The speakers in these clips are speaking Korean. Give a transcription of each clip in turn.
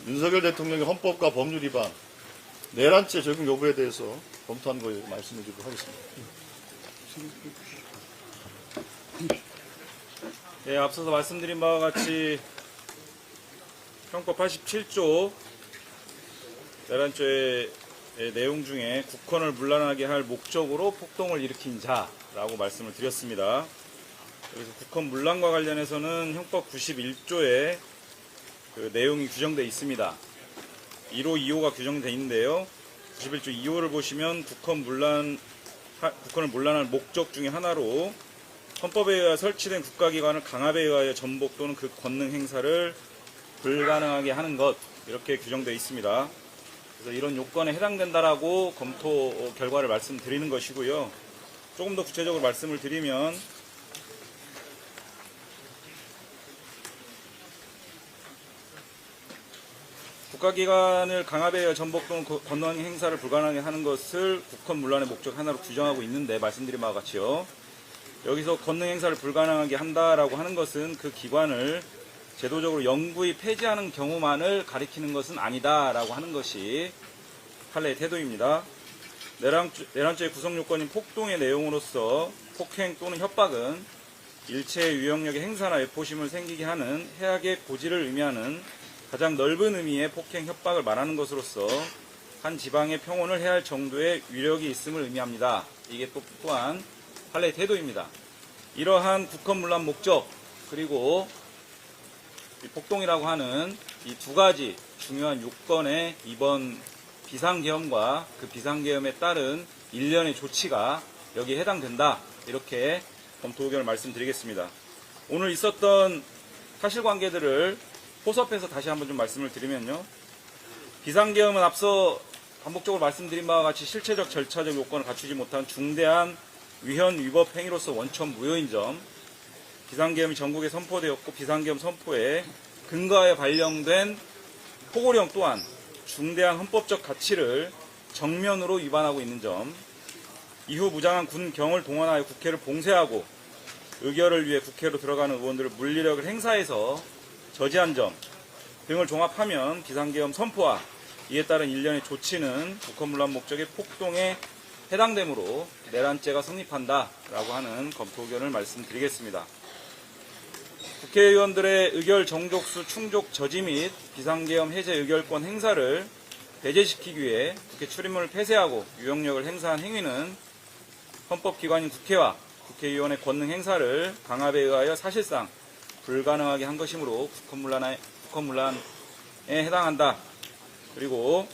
윤석열 대통령의 헌법과 법률 위반, 내란죄 적용 여부에 대해서 검토한 거에 말씀을 드리도록 하겠습니다. 예, 앞서서 말씀드린 바와 같이 형법 87조 내란죄의 내용 중에 국헌을 문란하게 할 목적으로 폭동을 일으킨 자라고 말씀을 드렸습니다. 그래서 국헌 문란과 관련해서는 형법 91조에 그 내용이 규정되어 있습니다. 1호, 2호가 규정되어 있는데요. 91조 2호를 보시면 국헌을 문란할 목적 중에 하나로 헌법에 의하여 설치된 국가기관을 강압에 의하여 전복 또는 그 권능 행사를 불가능하게 하는 것, 이렇게 규정되어 있습니다. 그래서 이런 요건에 해당된다라고 검토 결과를 말씀드리는 것이고요. 조금 더 구체적으로 말씀을 드리면 국가기관을 강압에 의하여 전복 또는 권능 행사를 불가능하게 하는 것을 국헌 문란의 목적 하나로 규정하고 있는데, 말씀드린 바와 같이요. 여기서 권능 행사를 불가능하게 한다라고 하는 것은 그 기관을 제도적으로 영구히 폐지하는 경우만을 가리키는 것은 아니다라고 하는 것이 판례의 태도입니다. 내란죄의 구성 요건인 폭동의 내용으로서 폭행 또는 협박은 일체의 유형력의 행사나 외포심을 생기게 하는 해악의 고지를 의미하는 가장 넓은 의미의 폭행, 협박을 말하는 것으로서 한 지방의 평온을 해할 정도의 위력이 있음을 의미합니다. 이게 또한 판례의 태도입니다. 이러한 국헌 문란 목적, 그리고 이 폭동이라고 하는 이 두 가지 중요한 요건에 이번 비상계엄과 그 비상계엄에 따른 일련의 조치가 여기에 해당된다, 이렇게 검토 의견을 말씀드리겠습니다. 오늘 있었던 사실관계들을 포섭해서 다시 한번 좀 말씀을 드리면요. 비상계엄은 앞서 반복적으로 말씀드린 바와 같이 실체적 절차적 요건을 갖추지 못한 중대한 위헌 위법 행위로서 원천 무효인 점, 비상계엄이 전국에 선포되었고 비상계엄 선포에 근거하여 발령된 포고령 또한 중대한 헌법적 가치를 정면으로 위반하고 있는 점, 이후 무장한 군경을 동원하여 국회를 봉쇄하고 의결을 위해 국회로 들어가는 의원들을 물리력을 행사해서 저지한 점 등을 종합하면 비상계엄 선포와 이에 따른 일련의 조치는 국헌문란 목적의 폭동에 해당되므로 내란죄가 성립한다라고 하는 검토 의견을 말씀드리겠습니다. 국회의원들의 의결 정족수 충족 저지 및 비상계엄 해제 의결권 행사를 배제시키기 위해 국회 출입문을 폐쇄하고 유형력을 행사한 행위는 헌법기관인 국회와 국회의원의 권능 행사를 강압에 의하여 사실상 불가능하게 한 것이므로 국헌문란에 해당한다. 그리고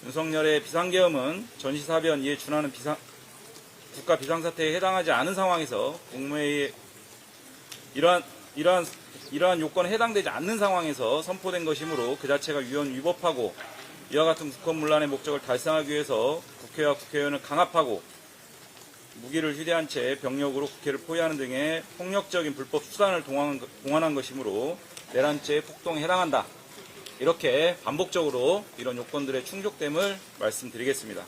윤석열의 비상계엄은 전시사변 이에 준하는 국가 비상사태에 해당하지 않은 상황에서 국무회의에 이러한 요건에 해당되지 않는 상황에서 선포된 것이므로 그 자체가 위헌 위법하고 이와 같은 국헌문란의 목적을 달성하기 위해서 국회와 국회의원을 강압하고 무기를 휴대한 채 병력으로 국회를 포위하는 등의 폭력적인 불법 수단을 동원한 것이므로 내란죄의 폭동에 해당한다. 이렇게 반복적으로 이런 요건들의 충족됨을 말씀드리겠습니다.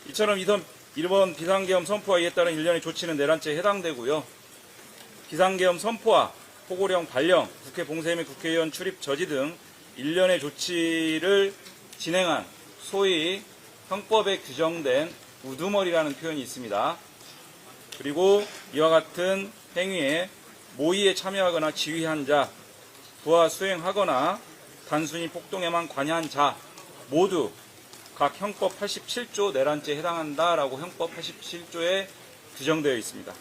이처럼 이번 비상계엄 선포와 이에 따른 일련의 조치는 내란죄에 해당되고요. 비상계엄 선포와 포고령 발령, 국회 봉쇄 및 국회의원 출입 저지 등 일련의 조치를 진행한 소위 형법에 규정된 우두머리라는 표현이 있습니다. 그리고 이와 같은 행위에 모의에 참여하거나 지휘한 자, 부하 수행하거나 단순히 폭동에만 관여한 자 모두 각 형법 87조 내란죄에 해당한다라고 형법 87조에 규정되어 있습니다.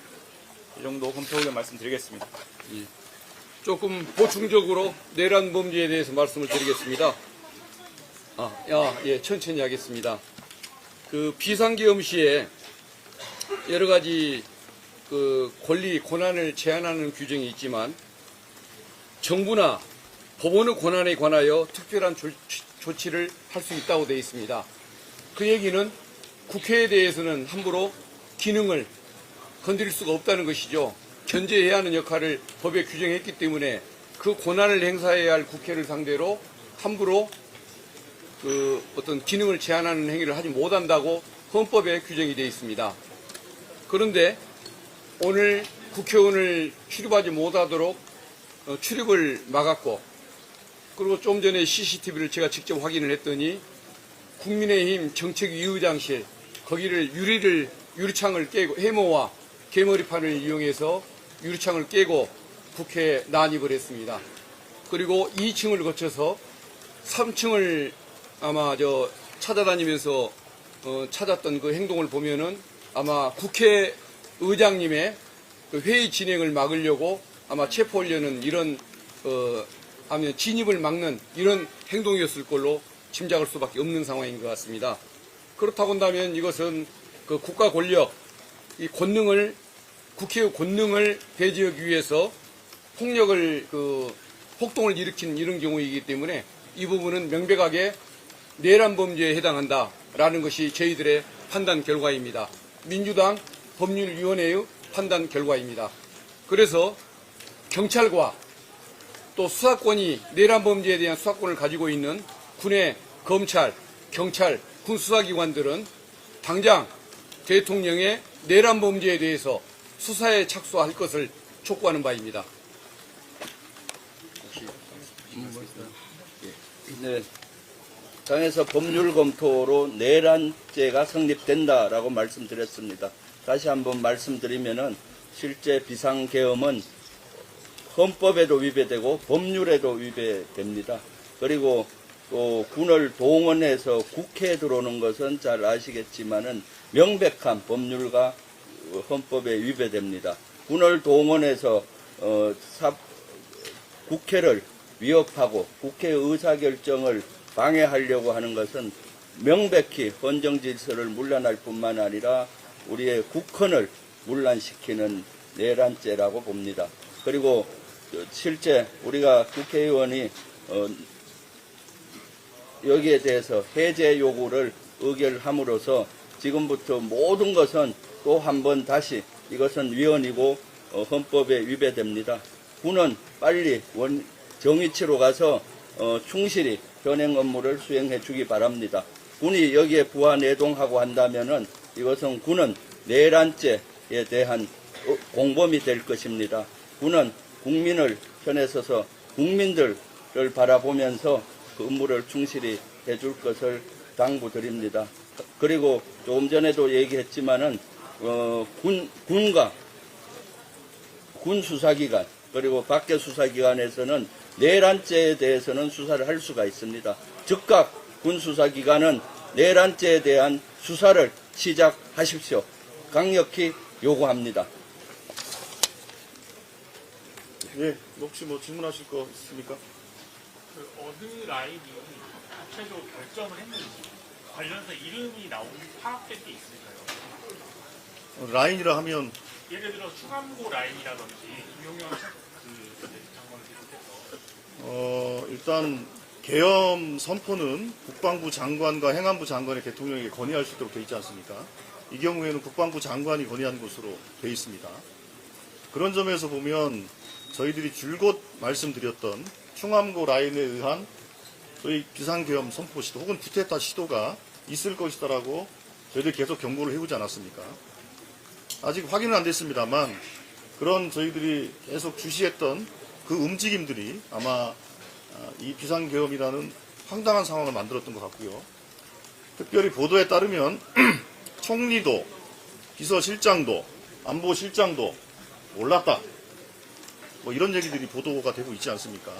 이 정도 검토 의견 말씀드리겠습니다. 예. 조금 보충적으로 내란 범죄에 대해서 말씀을 드리겠습니다. 천천히 하겠습니다. 그 비상계엄 시에 여러 가지 그 권리, 권한을 제한하는 규정이 있지만 정부나 법원의 권한에 관하여 특별한 조치를 할 수 있다고 되어 있습니다. 그 얘기는 국회에 대해서는 함부로 기능을 건드릴 수가 없다는 것이죠. 견제해야 하는 역할을 법에 규정했기 때문에 그 권한을 행사해야 할 국회를 상대로 함부로 그 어떤 기능을 제한하는 행위를 하지 못한다고 헌법에 규정이 되어 있습니다. 그런데 오늘 국회의원을 출입하지 못하도록 출입을 막았고 그리고 좀 전에 CCTV를 제가 직접 확인을 했더니 국민의힘 정책위의장실 거기를 유리창을 깨고 해모와 개머리판을 이용해서 유리창을 깨고 국회에 난입을 했습니다. 그리고 2층을 거쳐서 3층을 아마 찾아다니면서 찾았던 그 행동을 보면은 아마 국회의장님의 그 회의 진행을 막으려고 아마 체포하려는 이런 아니면 진입을 막는 이런 행동이었을 걸로 짐작할 수밖에 없는 상황인 것 같습니다. 그렇다고 한다면 이것은 그 국가 권력, 이 권능을 국회의 권능을 배제하기 위해서 폭동을 일으킨 이런 경우이기 때문에 이 부분은 명백하게 내란 범죄에 해당한다라는 것이 저희들의 판단 결과입니다. 민주당 법률위원회의 판단 결과입니다. 그래서 경찰과 또 수사권이 내란 범죄에 대한 수사권을 가지고 있는 군의 검찰, 경찰, 군 수사기관들은 당장 대통령의 내란 범죄에 대해서 수사에 착수할 것을 촉구하는 바입니다. 네. 당에서 법률 검토로 내란죄가 성립된다라고 말씀드렸습니다. 다시 한번 말씀드리면은 실제 비상계엄은 헌법에도 위배되고 법률에도 위배됩니다. 그리고 또 군을 동원해서 국회에 들어오는 것은 잘 아시겠지만은 명백한 법률과 헌법에 위배됩니다. 군을 동원해서 국회를 위협하고 국회 의사결정을 방해하려고 하는 것은 명백히 헌정질서를 문란할 뿐만 아니라 우리의 국헌을 문란시키는 내란죄라고 봅니다. 그리고 실제 우리가 국회의원이 여기에 대해서 해제 요구를 의결함으로써 지금부터 모든 것은 또 한 번 다시 이것은 위헌이고 헌법에 위배됩니다. 군은 빨리 정위치로 가서 충실히 현행 업무를 수행해 주기 바랍니다. 군이 여기에 부하내동하고 한다면은 이것은 군은 내란죄에 대한 공범이 될 것입니다. 군은 국민을 편에 서서 국민들을 바라보면서 그 업무를 충실히 해줄 것을 당부드립니다. 그리고 조금 전에도 얘기했지만은 군과 군 수사기관 그리고 밖에 수사기관에서는 내란죄에 대해서는 수사를 할 수가 있습니다. 즉각 군 수사기관은 내란죄에 대한 수사를 시작하십시오. 강력히 요구합니다. 예, 혹시 뭐 질문하실 거 있습니까? 그 어느 라인이 구체적으로 결정을 했는지 관련해서 이름이 파악된 게 있을까요? 라인이라 하면 예를 들어 충암고 라인이라든지 김용현 장관을 비롯해서 일단 계엄 선포는 국방부 장관과 행안부 장관이 대통령에게 건의할 수 있도록 되어 있지 않습니까? 이 경우에는 국방부 장관이 건의하는 것으로 되어 있습니다. 그런 점에서 보면 저희들이 줄곧 말씀드렸던 충암고 라인에 의한 저희 비상계엄 선포 시도 혹은 쿠데타 시도가 있을 것이다라고 저희들이 계속 경고를 해오지 않았습니까? 아직 확인은 안 됐습니다만 그런 저희들이 계속 주시했던 그 움직임들이 아마 이 비상계엄이라는 황당한 상황을 만들었던 것 같고요. 특별히 보도에 따르면 총리도 비서실장도 안보실장도 몰랐다. 뭐 이런 얘기들이 보도가 되고 있지 않습니까?